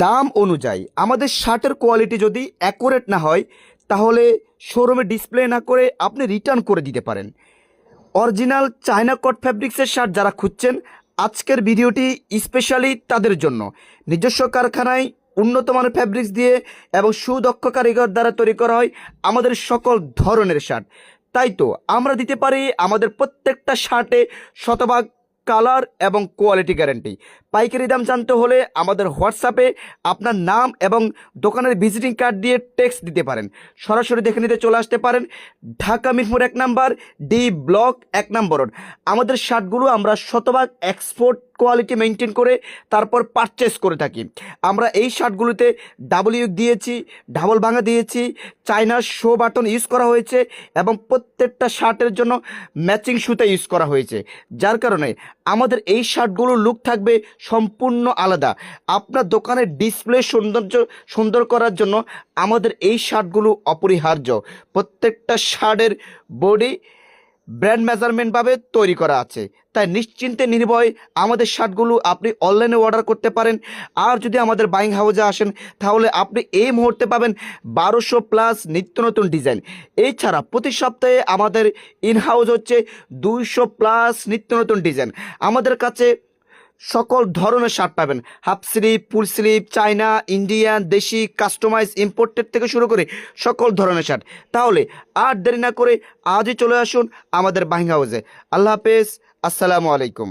দাম অনুযায়ী আমাদের শার্টের কোয়ালিটি যদি অ্যাকুরেট না হয় তাহলে শোরুমে ডিসপ্লে না করে আপনি রিটার্ন করে দিতে পারেন। অরিজিনাল চায়না কট ফ্যাব্রিক্সের শার্ট যারা খুঁজছেন, আজকের ভিডিওটি স্পেশালি তাদের জন্য। নিজস্ব কারখানায় উন্নত মানের ফ্যাব্রিক্স দিয়ে এবং সুদক্ষ কারিগর দ্বারা তৈরি করা হয় আমাদের সকল ধরনের শার্ট। তাই তো আমরা দিতে পারি আমাদের প্রত্যেকটা শার্টে শতভাগ কালার এবং কোয়ালিটি গ্যারান্টি। পাইকারি দাম জানতে হলে আমাদের হোয়াটসঅ্যাপে আপনার নাম এবং দোকানের ভিজিটিং কার্ড দিয়ে টেক্সট দিতে পারেন। সরাসরি দেখে নিতে চলে আসতে পারেন ঢাকা মিরপুর 1 নম্বর ডি ব্লক 1 নম্বর রোড। আমাদের শার্টগুলো আমরা শতভাগ এক্সপোর্ট কোয়ালিটি মেনটেন করে তারপর পারচেস করে থাকি। আমরা এই শার্টগুলোতে ডাবল ইউক দিয়েছি, ডাবল ভাঙা দিয়েছি, চায়নার শো বাটন ইউজ করা হয়েছে এবং প্রত্যেকটা শার্টের জন্য ম্যাচিং সুতা ইউজ করা হয়েছে। যার কারণে আমাদের এই শার্টগুলোর লুক থাকবে সম্পূর্ণ আলাদা। আপনার দোকানের ডিসপ্লে সুন্দর করার জন্য আমাদের এই শার্টগুলো অপরিহার্য। প্রত্যেকটা শার্টের বডি ব্র্যান্ড মেজারমেন্টভাবে তৈরি করা আছে, তাই নিশ্চিন্তে নির্ভয়ে আমাদের শার্টগুলো আপনি অনলাইনে অর্ডার করতে পারেন। আর যদি আমাদের বাইং হাউসে আসেন তাহলে আপনি এই মুহূর্তে পাবেন 1200+ নিত্য নতুন ডিজাইন। এছাড়া প্রতি সপ্তাহে আমাদের ইনহাউস হচ্ছে 200+ নিত্য নতুন ডিজাইন। আমাদের কাছে সকল ধরনের শার্ট পাবেন, half sleeve, full sleeve, China, Indian, দেশি, কাস্টমাইজ, ইম্পোর্টেড থেকে শুরু করে সকল ধরনের শার্ট। তাহলে আর দেরি না করে আজই চলে আসুন আমাদের বাইং হাউসে। আল্লাহ হাফেজ, আসসালামু আলাইকুম।